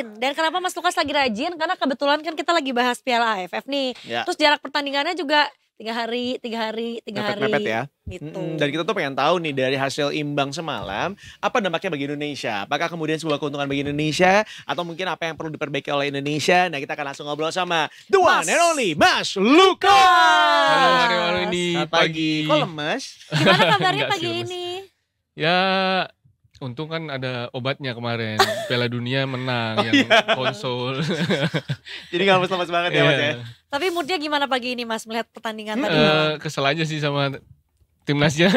rajin. Dan kenapa Mas Lukas lagi rajin? Karena kebetulan kan kita lagi bahas Piala AFF nih. Ya. Terus jarak pertandingannya juga 3 hari. Mepet-mepet ya. Gitu. Dan kita tuh pengen tahu nih dari hasil imbang semalam, apa dampaknya bagi Indonesia? Apakah kemudian sebuah keuntungan bagi Indonesia? Atau mungkin apa yang perlu diperbaiki oleh Indonesia? Nah, kita akan langsung ngobrol sama the one and only Mas Lukas. Halo ini Selamat pagi. Kok lemes? Gimana kabarnya Enggak pagi sih, Mas. ini? Ya untung kan ada obatnya kemarin. Piala Dunia menang yang konsol. Jadi gak lemes-lemes banget ya Mas ya? Tapi moodnya gimana pagi ini Mas melihat pertandingan tadi malam? Kesel aja sih sama timnasnya.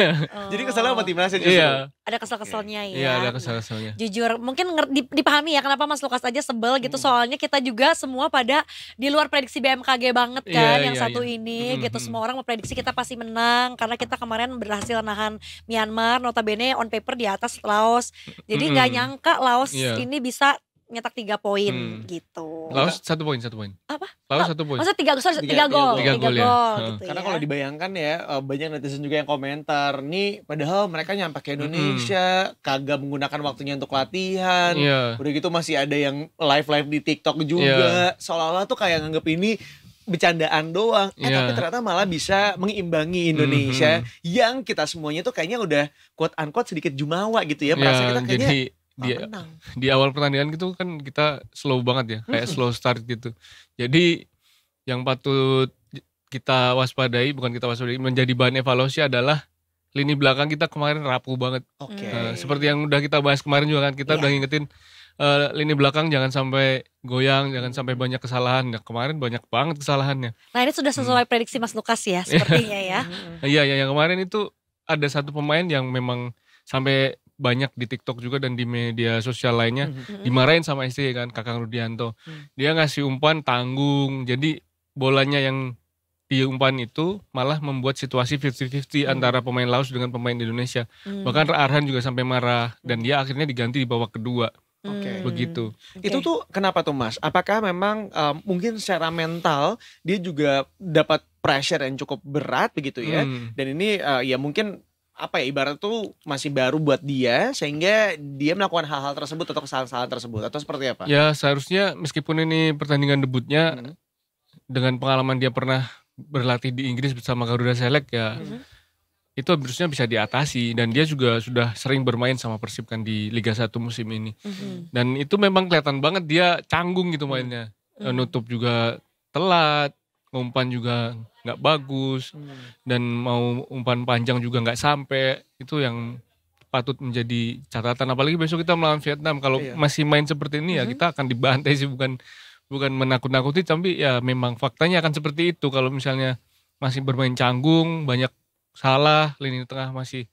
Jadi kesel sama timnasnya justru? Iya. Ada kesel-keselnya ya. Iya, ada kesel-keselnya. Jujur mungkin dipahami ya kenapa Mas Lukas aja sebel gitu. Soalnya kita juga semua pada di luar prediksi BMKG banget kan yang satu ini gitu. Semua orang memprediksi kita pasti menang karena kita kemarin berhasil nahan Myanmar, notabene on paper di atas Laos. Jadi nggak nyangka Laos ini bisa nyetak 3 poin gitu. Laos 1 poin. Apa? Laos 1 poin. Maksudnya 3 gol. 3 gol ya. Gitu Karena ya. kalau dibayangkan ya, banyak netizen juga yang komentar nih, padahal mereka nyampe ke Indonesia, kagak menggunakan waktunya untuk latihan. Udah gitu masih ada yang live di TikTok juga. Seolah-olah tuh kayak nganggep ini bercandaan doang. Tapi ternyata malah bisa mengimbangi Indonesia yang kita semuanya tuh kayaknya udah quote unquote sedikit jumawa gitu ya. Merasa kita kayaknya di awal pertandingan gitu kan kita slow banget ya, kayak slow start gitu. Jadi yang patut kita waspadai, menjadi bahan evaluasi adalah lini belakang kita kemarin rapuh banget. Seperti yang udah kita bahas kemarin juga kan, kita udah ngingetin lini belakang jangan sampai goyang, jangan sampai banyak kesalahan. Nah, kemarin banyak banget kesalahannya. Nah ini sudah sesuai prediksi Mas Lukas ya sepertinya ya. Iya, yang kemarin itu ada satu pemain yang memang sampai banyak di TikTok juga dan di media sosial lainnya dimarahin sama STY kan, Kakang Rudianto. Dia ngasih umpan tanggung, jadi bolanya yang diumpan itu malah membuat situasi 50-50 antara pemain Laos dengan pemain Indonesia. Bahkan Arhan juga sampai marah dan dia akhirnya diganti di babak kedua. Begitu. Itu tuh kenapa tuh Mas? Apakah memang mungkin secara mental dia juga dapat pressure yang cukup berat begitu ya? Dan ini ya mungkin apa ya, ibarat tuh masih baru buat dia sehingga dia melakukan hal-hal tersebut atau kesalahan-kesalahan tersebut atau seperti apa? Ya seharusnya meskipun ini pertandingan debutnya dengan pengalaman dia pernah berlatih di Inggris bersama Garuda Select ya itu harusnya bisa diatasi dan dia juga sudah sering bermain sama Persib kan di Liga 1 musim ini. Dan itu memang kelihatan banget dia canggung gitu mainnya. Nutup juga telat, umpan juga nggak bagus dan mau umpan panjang juga nggak sampai. Itu yang patut menjadi catatan, apalagi besok kita melawan Vietnam. Kalau masih main seperti ini ya kita akan dibantai sih, bukan menakut-nakuti, tapi ya memang faktanya akan seperti itu. Kalau misalnya masih bermain canggung, banyak salah, lini tengah masih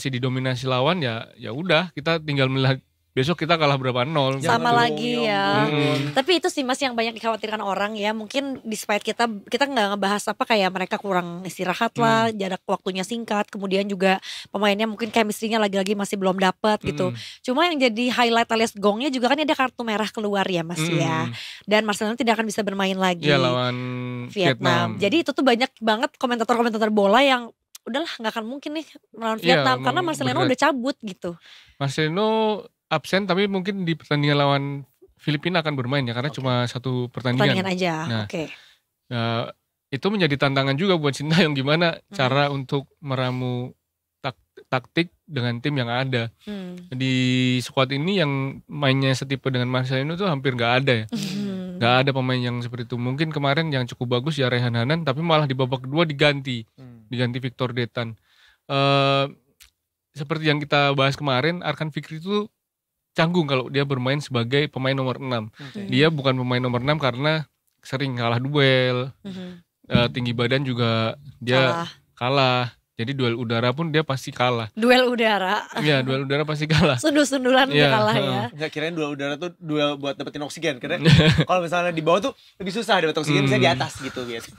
didominasi lawan, ya udah kita tinggal melihat besok kita kalah berapa 0. Sama lagi ya. Tapi itu sih Mas yang banyak dikhawatirkan orang ya. Mungkin despite kita nggak ngebahas apa kayak mereka kurang istirahat lah, jarak waktunya singkat. Kemudian juga pemainnya mungkin chemistry-nya lagi-lagi masih belum dapat gitu. Cuma yang jadi highlight alias gongnya juga kan ada kartu merah keluar ya Mas ya. Dan Marcelo tidak akan bisa bermain lagi. Ya lawan Vietnam. Jadi itu tuh banyak banget komentator-komentator bola yang udahlah nggak akan mungkin nih melawan Vietnam karena Marcelino udah cabut gitu. Marcelino absen, tapi mungkin di pertandingan lawan Filipina akan bermain ya karena cuma 1 pertandingan aja. Nah, itu menjadi tantangan juga buat Sintayong gimana cara untuk meramu taktik dengan tim yang ada. Di squad ini yang mainnya setipe dengan Marcelino tuh hampir nggak ada ya. Nggak ada pemain yang seperti itu. Mungkin kemarin yang cukup bagus ya Rehan Hanan, tapi malah di babak kedua diganti Victor Detan. Seperti yang kita bahas kemarin, Arkan Fikri itu canggung kalau dia bermain sebagai pemain nomor 6. Dia bukan pemain nomor 6 karena sering kalah duel, tinggi badan juga dia kalah. Jadi duel udara pun dia pasti kalah. Duel udara? Iya, duel udara pasti kalah. Sundul-sundulan dia kalah ya. Enggak, kirain duel udara tuh duel buat dapetin oksigen. Karena kalau misalnya di bawah tuh lebih susah dapet oksigen, misalnya di atas gitu biasa.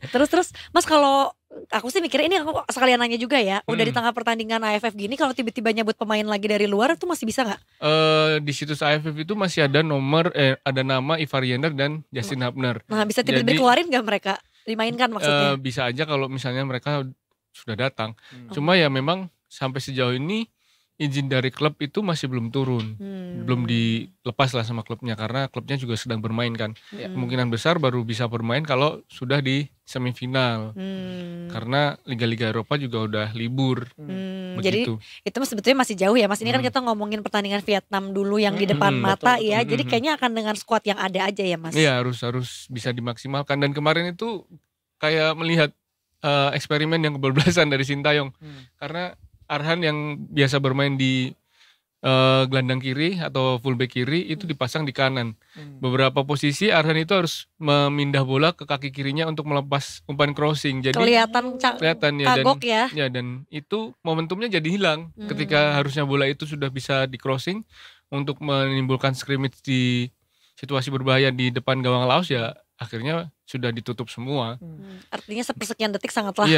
Terus Mas, kalau aku sih mikirnya ini, aku sekalian nanya juga ya. Udah di tengah pertandingan AFF gini, kalau tiba-tiba nyebut pemain lagi dari luar itu masih bisa gak? Di situs AFF itu masih ada ada nama Ivar Yender dan Justin Hubner. Nah, bisa tiba-tiba keluarin gak mereka? Dimainkan maksudnya? Bisa aja kalau misalnya mereka sudah datang. Cuma ya memang sampai sejauh ini izin dari klub itu masih belum turun, belum dilepas lah sama klubnya karena klubnya juga sedang bermain kan. Kemungkinan besar baru bisa bermain kalau sudah di semifinal, karena liga-liga Eropa juga udah libur. Jadi itu sebetulnya masih jauh ya Mas. Ini kan kita ngomongin pertandingan Vietnam dulu yang di depan mata betul, ya. Jadi kayaknya akan dengan skuad yang ada aja ya Mas. Iya harus bisa dimaksimalkan. Dan kemarin itu kayak melihat eksperimen yang kebablasan dari Sintayong, karena Arhan yang biasa bermain di gelandang kiri atau fullback kiri itu dipasang di kanan. Beberapa posisi Arhan itu harus memindah bola ke kaki kirinya untuk melepas umpan crossing. Jadi kelihatan ya, kagok dan itu momentumnya jadi hilang ketika harusnya bola itu sudah bisa di crossing untuk menimbulkan scrimmage di situasi berbahaya di depan gawang Laos, ya akhirnya sudah ditutup semua. Artinya sepersekian detik sangatlah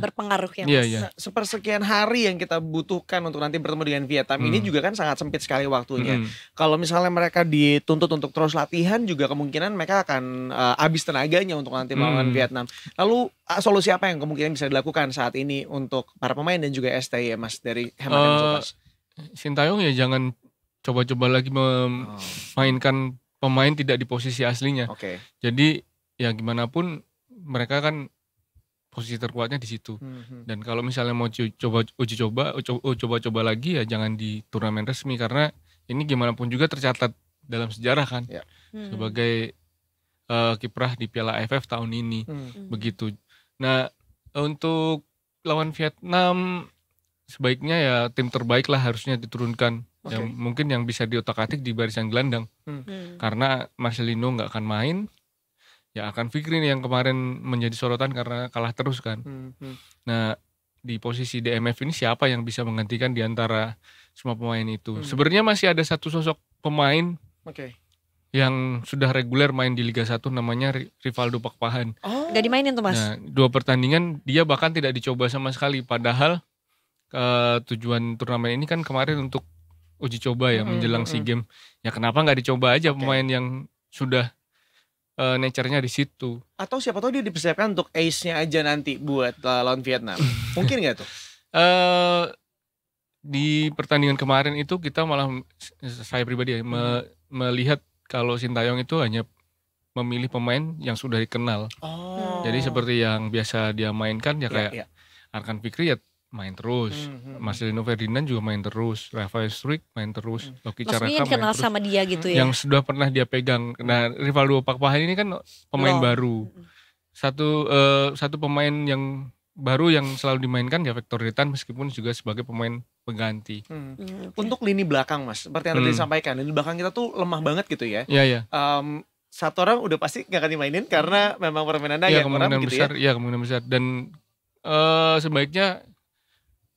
berpengaruh ya Mas. Nah, sepersekian hari yang kita butuhkan untuk nanti bertemu dengan Vietnam ini juga kan sangat sempit sekali waktunya. Kalau misalnya mereka dituntut untuk terus latihan, juga kemungkinan mereka akan habis tenaganya untuk nanti melawan Vietnam. Lalu solusi apa yang kemungkinan bisa dilakukan saat ini untuk para pemain dan juga STY ya Mas dari hemat Mas? Sintayong ya jangan coba-coba lagi memainkan pemain tidak di posisi aslinya. Jadi ya gimana pun mereka kan posisi terkuatnya di situ. Dan kalau misalnya mau coba lagi ya jangan di turnamen resmi, karena ini gimana pun juga tercatat dalam sejarah kan. Sebagai kiprah di Piala AFF tahun ini. Begitu. Nah, untuk lawan Vietnam sebaiknya ya tim terbaik lah harusnya diturunkan. Yang mungkin yang bisa diotak-atik di barisan gelandang. Karena Marcelino nggak akan main, ya akan Fikri nih yang kemarin menjadi sorotan karena kalah terus kan. Nah di posisi DMF ini siapa yang bisa menggantikan di antara semua pemain itu? Sebenarnya masih ada satu sosok pemain yang sudah reguler main di Liga 1, namanya Rivaldo Pakpahan. Gak dimainin tuh Mas? Nah 2 pertandingan dia bahkan tidak dicoba sama sekali, padahal tujuan turnamen ini kan kemarin untuk uji coba ya menjelang SEA Games. Ya kenapa nggak dicoba aja pemain yang sudah nature-nya di situ? Atau siapa tahu dia dipersiapkan untuk ace-nya aja nanti buat lawan Vietnam. Mungkin nggak tuh? Di pertandingan kemarin itu kita malah, saya pribadi ya, melihat kalau Sintayong itu hanya memilih pemain yang sudah dikenal. Jadi seperti yang biasa dia mainkan ya kayak Arkan Fikri ya main terus, Marcelino Ferdinand juga main terus, Rafael Struijk main terus, Loki Caraka main kenal terus, sama dia gitu ya. Yang sudah pernah dia pegang. Nah Rivaldo Pakpahan ini kan pemain baru, satu pemain yang baru yang selalu dimainkan ya Victor Ritan, meskipun juga sebagai pemain pengganti. Untuk lini belakang Mas, seperti yang tadi disampaikan, lini belakang kita tuh lemah banget gitu ya. Iya. Satu orang udah pasti gak akan dimainin karena memang permainannya agak kurang gitu ya. Iya kemungkinan besar. Dan sebaiknya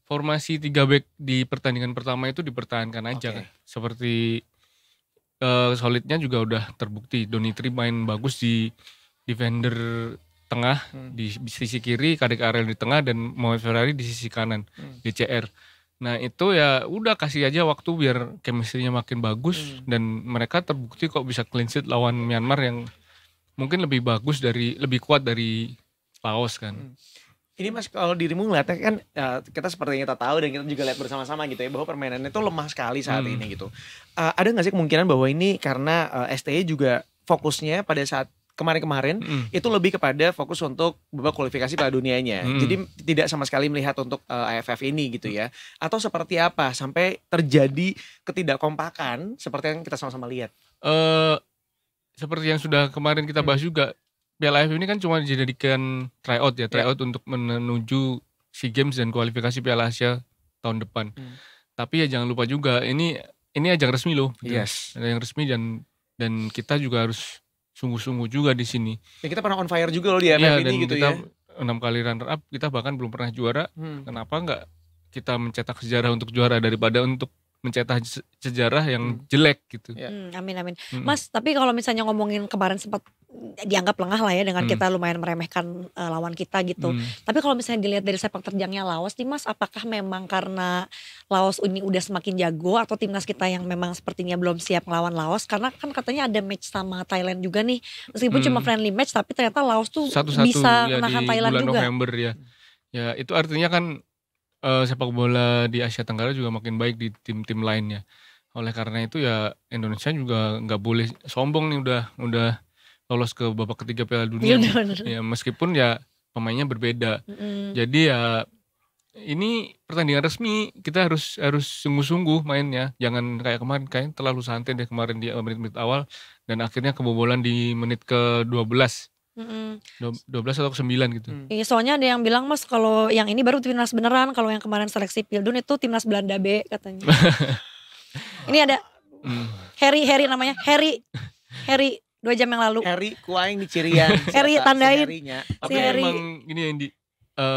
formasi 3 back di pertandingan pertama itu dipertahankan aja kan. Seperti solidnya juga udah terbukti. Donitri main bagus di defender tengah, di sisi kiri, Kadek Ariel di tengah, dan Mohamed Ferrari di sisi kanan, DCR. Nah itu ya udah kasih aja waktu biar chemistry-nya makin bagus, dan mereka terbukti kok bisa clean sheet lawan Myanmar yang mungkin lebih kuat dari Laos kan. Ini Mas, kalau dirimu ngeliatnya kan kita seperti yang kita tahu dan kita juga lihat bersama-sama gitu ya, bahwa permainannya itu lemah sekali saat ini gitu. Ada gak sih kemungkinan bahwa ini karena STY juga fokusnya pada saat kemarin-kemarin itu lebih kepada fokus untuk babak kualifikasi Piala Dunianya. Jadi tidak sama sekali melihat untuk AFF ini gitu ya. Atau seperti apa sampai terjadi ketidakkompakan seperti yang kita sama-sama lihat? Seperti yang sudah kemarin kita bahas juga, Piala AFF ini kan cuma dijadikan tryout untuk menuju SEA Games dan kualifikasi Piala Asia tahun depan. Tapi ya jangan lupa juga ini ajang resmi loh. Ajang resmi dan kita juga harus sungguh-sungguh juga di sini. Dan kita pernah on fire juga loh di AFF ini gitu ya. 6 kali runner up, kita bahkan belum pernah juara. Kenapa nggak kita mencetak sejarah untuk juara daripada untuk mencetak sejarah yang jelek gitu. Amin. Mas, tapi kalau misalnya ngomongin kemarin sempat dianggap lengah lah ya dengan kita lumayan meremehkan lawan kita gitu. Tapi kalau misalnya dilihat dari sepak terjangnya Laos nih Mas, apakah memang karena Laos ini udah semakin jago atau timnas kita yang memang sepertinya belum siap ngelawan Laos? Karena kan katanya ada match sama Thailand juga nih. Meskipun cuma friendly match, tapi ternyata Laos tuh bisa menahan Thailand bulan juga. November ya. Ya itu artinya kan sepak bola di Asia Tenggara juga makin baik di tim-tim lainnya. Oleh karena itu ya Indonesia juga nggak boleh sombong nih udah lolos ke babak ketiga Piala Dunia. Ya meskipun ya pemainnya berbeda. Jadi ya ini pertandingan resmi, kita harus sungguh-sungguh mainnya. Jangan kayak kemarin, kayak terlalu santai deh kemarin di menit-menit awal dan akhirnya kebobolan di menit ke-12. 12 atau ke-9 gitu. Iya, soalnya ada yang bilang Mas kalau yang ini baru timnas beneran, kalau yang kemarin seleksi Pildun itu timnas Belanda B katanya. Ini ada Harry namanya, Harry 2 jam yang lalu. Harry kuaing di Cirian. Harry tandain. Tapi memang gini Indi,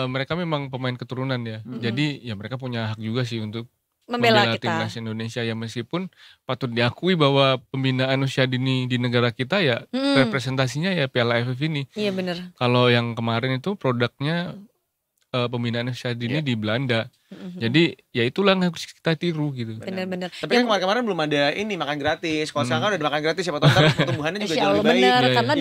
mereka memang pemain keturunan ya. Jadi ya mereka punya hak juga sih untuk membela timnas Indonesia ya, meskipun patut diakui bahwa pembinaan usia dini di negara kita ya representasinya ya Piala AFF ini. Iya benar. Kalau yang kemarin itu produknya pembinaan usia dini di Belanda. Jadi ya itulah yang harus kita tiru gitu. Benar-benar. Tapi kan kemarin belum ada ini makan gratis. Kalau sekarang kan udah makan gratis, siapa tahu ntar pertumbuhannya juga jauh lebih baik. Bener, karena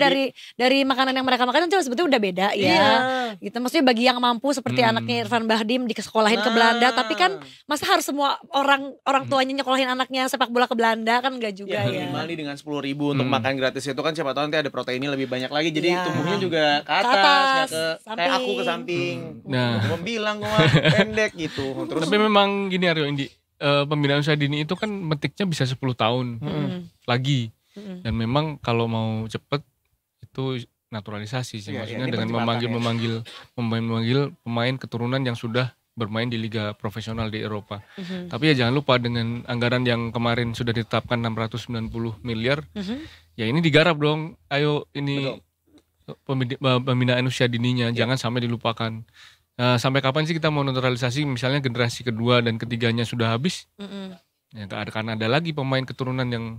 dari makanan yang mereka makan itu sebetulnya udah beda ya. Iya. Gitu. Maksudnya bagi yang mampu seperti anaknya Irfan Bahdim disekolahin ke Belanda, tapi kan masa harus semua orang tuanya nyekolahin anaknya sepak bola ke Belanda, kan enggak juga ya. Minimal dengan 10.000 untuk makan gratis itu kan siapa tahu nanti ada proteinnya lebih banyak lagi. Jadi tumbuhnya juga ke atas, kayak aku ke samping. Nah, bilang gua pendek gitu. Terus tapi memang gini Aryo Indi, pembinaan usia dini itu kan metiknya bisa 10 tahun lagi. Dan memang kalau mau cepet itu naturalisasi sih, maksudnya dengan memanggil pemain keturunan yang sudah bermain di liga profesional di Eropa. Tapi ya jangan lupa dengan anggaran yang kemarin sudah ditetapkan 690 miliar, ya ini digarap dong. Ayo ini pembinaan usia dininya jangan sampai dilupakan. Sampai kapan sih kita mau naturalisasi, misalnya generasi kedua dan ketiganya sudah habis, ya gak akan ada lagi pemain keturunan yang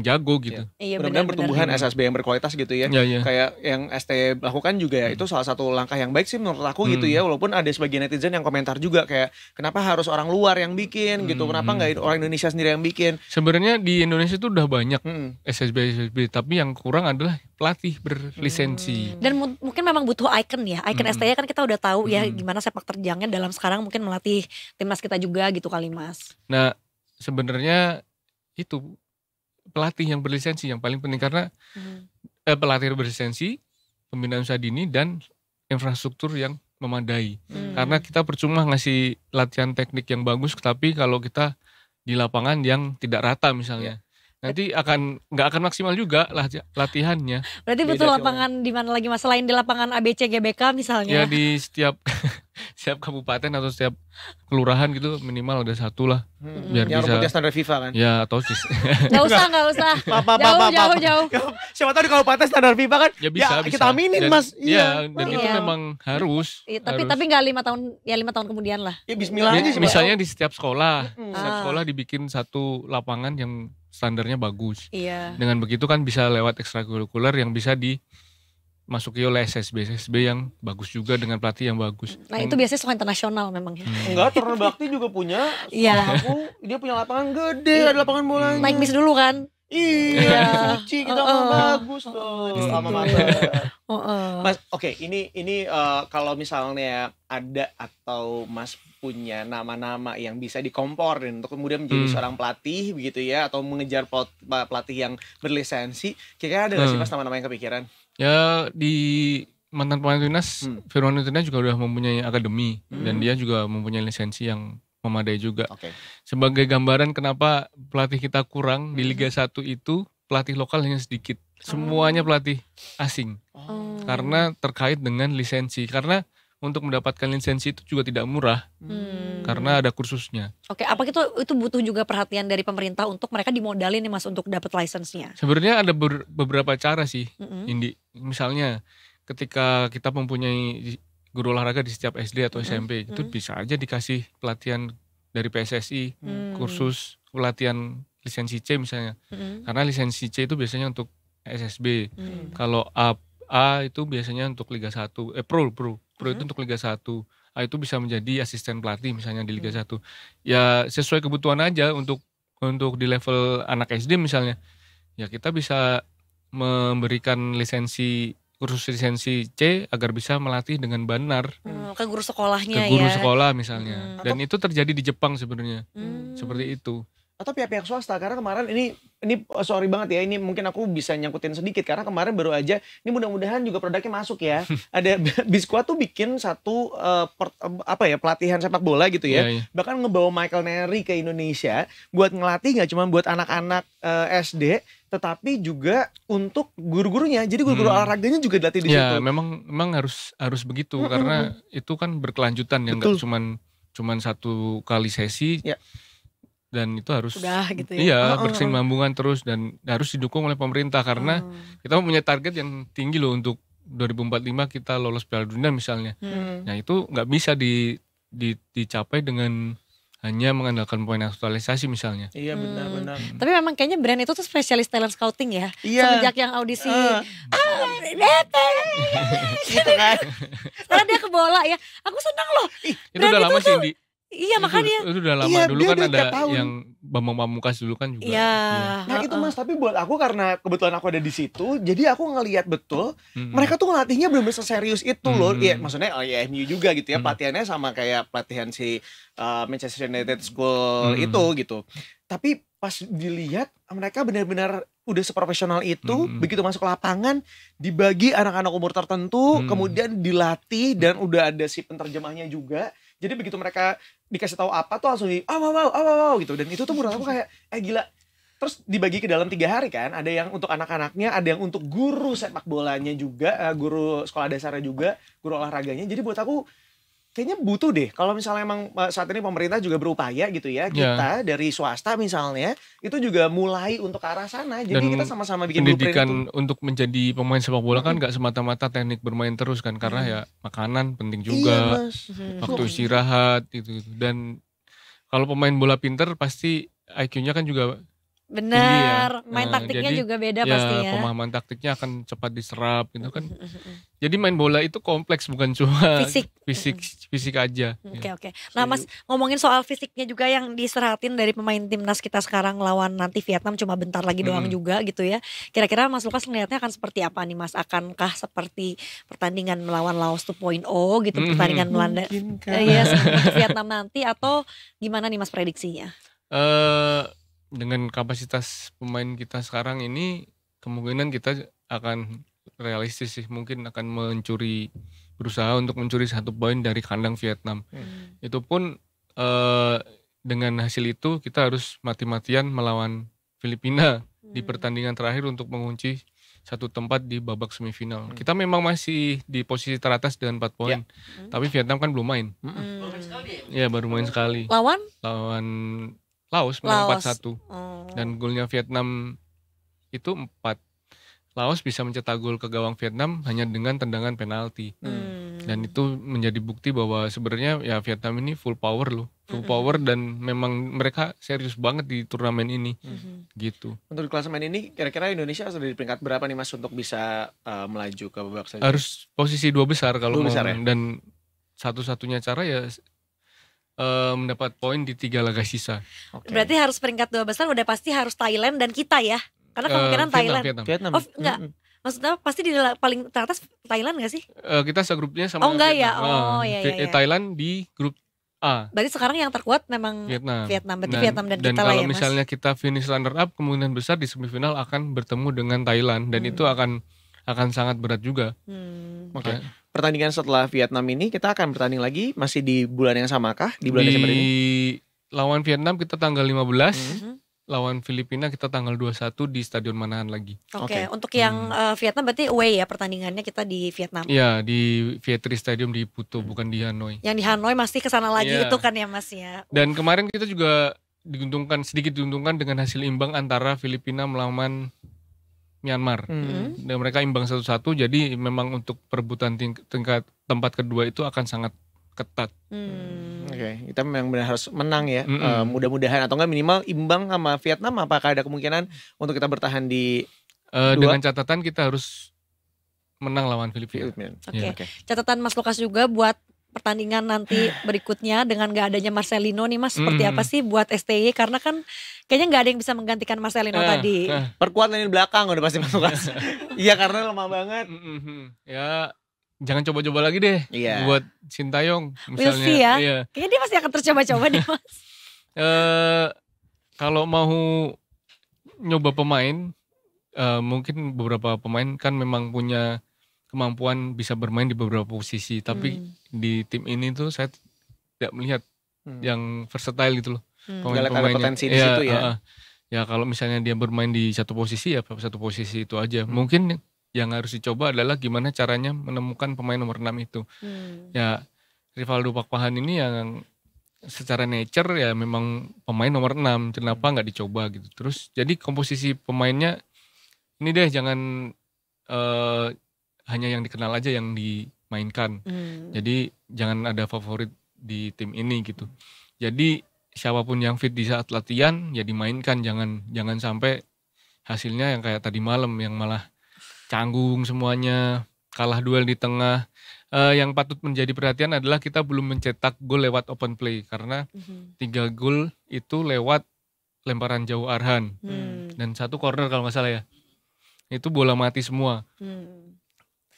jago gitu. Iya, mudah-mudahan pertumbuhan SSB yang berkualitas gitu ya. Kayak yang ST lakukan juga ya, itu salah satu langkah yang baik sih menurut aku gitu ya. Walaupun ada sebagian netizen yang komentar juga kayak kenapa harus orang luar yang bikin gitu, kenapa nggak orang Indonesia sendiri yang bikin. Sebenarnya di Indonesia itu udah banyak SSB, tapi yang kurang adalah pelatih berlisensi. Dan mungkin memang butuh icon ya, icon STY kan kita udah tahu ya gimana sepak terjangnya dalam sekarang mungkin melatih timnas kita juga gitu kali Mas. Nah sebenarnya itu pelatih yang berlisensi yang paling penting, karena pelatih berlisensi, pembinaan usia dini dan infrastruktur yang memadai. Karena kita percuma ngasih latihan teknik yang bagus, tapi kalau kita di lapangan yang tidak rata misalnya, nanti nggak akan maksimal juga latihannya. Berarti butuh lapangan di mana lagi Mas, selain di lapangan ABC GBK misalnya? Ya di setiap kabupaten atau setiap kelurahan gitu minimal ada satu lah, biar yang bisa. rumputnya standar FIFA kan? Ya atau Nggak usah. Jauh. Siapa tahu di kabupaten standar FIFA kan? Ya bisa. Kita aminin Mas. Dan itu memang harus. Tapi nggak 5 tahun, ya 5 tahun kemudian lah. Ya Bismillah aja sih. Misalnya di setiap sekolah, dibikin satu lapangan yang standarnya bagus. Dengan begitu kan bisa lewat ekstrakurikuler yang bisa dimasuki oleh SSB yang bagus juga dengan pelatih yang bagus. Nah itu biasanya sekolah internasional memang ya. Enggak, Torun Bakti juga punya. Iya. Dia punya lapangan gede, ada lapangan bolanya. Naik bis dulu kan? Iya, suci kita bagus tuh. Sama Mas, oke, ini kalau misalnya ada atau Mas punya nama-nama yang bisa dikomporin untuk kemudian menjadi seorang pelatih begitu ya, atau mengejar pelatih yang berlisensi, kira-kira ada nggak sih Mas nama-nama yang kepikiran? Ya di mantan pemain timnas, Firman Utina juga udah mempunyai akademi dan dia juga mempunyai lisensi yang memadai juga. Sebagai gambaran kenapa pelatih kita kurang di Liga 1 itu, pelatih lokal hanya sedikit. Semuanya pelatih asing. Karena terkait dengan lisensi. Karena untuk mendapatkan lisensi itu juga tidak murah. Karena ada kursusnya. Apa itu butuh juga perhatian dari pemerintah untuk mereka dimodalin nih Mas untuk dapat lisensinya? Sebenarnya ada beberapa cara sih, Indi. Misalnya ketika kita mempunyai guru olahraga di setiap SD atau SMP, itu bisa aja dikasih pelatihan dari PSSI, kursus pelatihan lisensi C misalnya. Karena lisensi C itu biasanya untuk SSB. Kalau A itu biasanya untuk Liga 1, Pro itu untuk Liga 1. A itu bisa menjadi asisten pelatih misalnya di Liga 1. Ya sesuai kebutuhan aja untuk di level anak SD misalnya. Ya kita bisa memberikan lisensi kursus lisensi C agar bisa melatih dengan benar ke guru sekolahnya ke guru ya. sekolah misalnya. Dan itu terjadi di Jepang sebenarnya. Seperti itu. Atau pihak-pihak swasta, karena kemarin ini sorry banget ya, ini mungkin aku bisa nyangkutin sedikit karena kemarin baru aja, ini mudah-mudahan juga produknya masuk ya. Ada Biskuat tuh bikin satu pelatihan sepak bola gitu ya. Bahkan ngebawa Michael Neri ke Indonesia buat ngelatih nggak cuma buat anak-anak SD, tetapi juga untuk guru-gurunya. Jadi guru-guru olahraganya juga dilatih di situ. Ya, memang harus begitu karena itu kan berkelanjutan ya, nggak cuman satu kali sesi. Dan itu harus gitu ya. Berkesinambungan terus dan harus didukung oleh pemerintah karena kita punya target yang tinggi loh untuk 2045 kita lolos Piala Dunia misalnya. Nah itu nggak bisa dicapai dengan hanya mengandalkan poin aktualisasi misalnya. Iya benar-benar. Tapi memang kayaknya brand itu tuh spesialis talent scouting ya. Iya. Semenjak yang audisi gitu kan. Karena dia ke bola ya. Aku senang loh. Itu udah lama sih Indi. Iya makanya. Itu udah lama. Dulu kan ada yang Bambang Pamungkas dulu kan juga. Iya. Nah itu Mas, tapi buat aku karena kebetulan aku ada di situ, jadi aku ngelihat betul mereka tuh ngelatihnya benar-benar seserius itu loh. Iya, maksudnya MU juga gitu ya, pelatihannya sama kayak pelatihan si Manchester United School itu gitu. Tapi pas dilihat mereka benar-benar udah seprofesional itu, begitu masuk lapangan dibagi anak-anak umur tertentu, kemudian dilatih dan udah ada si penerjemahnya juga. Jadi begitu mereka dikasih tahu apa tuh langsung wow gitu. Dan itu tuh menurut aku kayak gila. Terus dibagi ke dalam 3 hari kan. Ada yang untuk anak-anaknya, ada yang untuk guru sepak bolanya juga, guru sekolah dasarnya juga, guru olahraganya. Jadi buat aku kayaknya butuh deh kalau misalnya emang saat ini pemerintah juga berupaya gitu ya, kita dari swasta misalnya itu juga mulai untuk ke arah sana. Jadi dan kita sama-sama bikin pendidikan untuk menjadi pemain sepak bola kan gak semata-mata teknik bermain terus kan, karena ya makanan penting juga, waktu istirahat gitu. Dan kalau pemain bola pinter pasti IQ-nya kan juga benar, main Nah, taktiknya jadi, juga beda ya, pastinya. Pemahaman taktiknya akan cepat diserap gitu kan. Jadi main bola itu kompleks, bukan cuma fisik aja. Oke. Nah Mas, ngomongin soal fisiknya juga yang diseratin dari pemain timnas kita sekarang lawan nanti Vietnam cuma bentar lagi doang juga gitu ya. Kira-kira Mas Lukas ngelihatnya akan seperti apa nih Mas? Akankah seperti pertandingan melawan Laos 2.0 gitu, pertandingan melanda Vietnam nanti, atau gimana nih Mas prediksinya? Dengan kapasitas pemain kita sekarang ini, kemungkinan kita akan realistis sih, mungkin akan berusaha untuk mencuri 1 poin dari kandang Vietnam. Itu pun dengan hasil itu kita harus mati-matian melawan Filipina di pertandingan terakhir untuk mengunci 1 tempat di babak semifinal. Kita memang masih di posisi teratas dengan 4 poin, tapi Vietnam kan belum main. Baru main sekali. Lawan Laos menang 4-1. Dan golnya Vietnam itu 4. Laos bisa mencetak gol ke gawang Vietnam hanya dengan tendangan penalti. Dan itu menjadi bukti bahwa sebenarnya ya Vietnam ini full power loh. Full power, dan memang mereka serius banget di turnamen ini. Gitu. Untuk klasemen ini kira-kira Indonesia sudah di peringkat berapa nih Mas untuk bisa melaju ke babak selanjutnya? Harus posisi 2 besar kalau mau. Ya? Dan satu-satunya cara ya mendapat poin di 3 laga sisa. Berarti harus peringkat 2 besar udah pasti harus Thailand dan kita ya. Karena kemungkinan Vietnam. Oh enggak. Maksudnya pasti di paling teratas Thailand gak sih? Kita segrupnya sama enggak Vietnam. Iya. Thailand di grup A. Berarti sekarang yang terkuat memang Vietnam. Berarti Vietnam dan kita lah ya Mas. Dan kalau misalnya kita finish runner up, kemungkinan besar di semifinal akan bertemu dengan Thailand. Dan itu akan sangat berat juga. Oke. Pertandingan setelah Vietnam ini kita akan bertanding lagi masih di bulan yang sama kah? Di bulan Desember ini? Lawan Vietnam kita tanggal 15. Lawan Filipina kita tanggal 21 di Stadion Manahan lagi. Oke. Untuk yang Vietnam berarti away ya, pertandingannya kita di Vietnam. Iya, di Vietri Stadium di Puto, bukan di Hanoi. Yang di Hanoi masih kesana lagi itu kan ya Mas ya. Dan kemarin kita juga sedikit diuntungkan dengan hasil imbang antara Filipina melawan Myanmar. Dan mereka imbang 1-1, jadi memang untuk perebutan tingkat tempat kedua itu akan sangat ketat. Oke, kita memang benar harus menang ya. Mudah-mudahan, atau enggak minimal imbang sama Vietnam. Apakah ada kemungkinan untuk kita bertahan di dengan catatan kita harus menang lawan Filipina. Oke. Catatan Mas Lukas juga buat pertandingan nanti berikutnya dengan gak adanya Marcelino nih Mas, seperti apa sih buat STY? Karena kan kayaknya gak ada yang bisa menggantikan Marcelino tadi. Perkuat lini belakang udah pasti masuk Mas. Iya karena lemah banget. Ya jangan coba-coba lagi deh buat Sintayong misalnya. Will see ya. Iya. Kayaknya dia pasti akan tercoba-coba deh Mas. Kalau mau nyoba pemain, mungkin beberapa pemain kan memang punya kemampuan bisa bermain di beberapa posisi, tapi di tim ini tuh saya tidak melihat yang versatile gitu loh. Pemain-pemainnya. Ada potensi di situ ya. Ya kalau misalnya dia bermain di satu posisi ya satu posisi itu aja. Mungkin yang harus dicoba adalah gimana caranya menemukan pemain nomor 6 itu. Ya Rivaldo Pakpahan ini yang secara nature ya memang pemain nomor 6, kenapa nggak dicoba gitu. Terus jadi komposisi pemainnya ini deh jangan hanya yang dikenal aja yang dimainkan. Jadi jangan ada favorit di tim ini gitu. Jadi siapapun yang fit di saat latihan ya dimainkan, jangan sampai hasilnya yang kayak tadi malam yang malah canggung semuanya, kalah duel di tengah. Yang patut menjadi perhatian adalah kita belum mencetak gol lewat open play karena 3 gol itu lewat lemparan jauh Arhan dan 1 corner kalau nggak salah ya. Itu bola mati semua.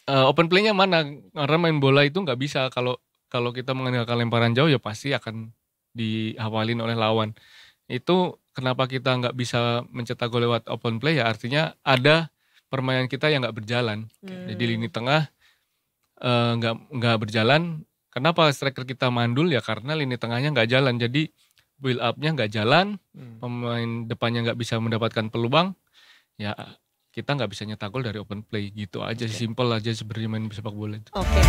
Open play-nya mana? Karena main bola itu nggak bisa kalau kita mengandalkan lemparan jauh ya pasti akan dihafalin oleh lawan. Itu kenapa kita nggak bisa mencetak gol lewat open play ya artinya ada permainan kita yang nggak berjalan. Jadi lini tengah nggak berjalan. Kenapa striker kita mandul ya karena lini tengahnya nggak jalan. Jadi build up-nya nggak jalan, pemain depannya nggak bisa mendapatkan peluang. Ya kita nggak bisa nyetak gol dari open play gitu aja, simple aja sebenarnya main sepak bola itu. Oke.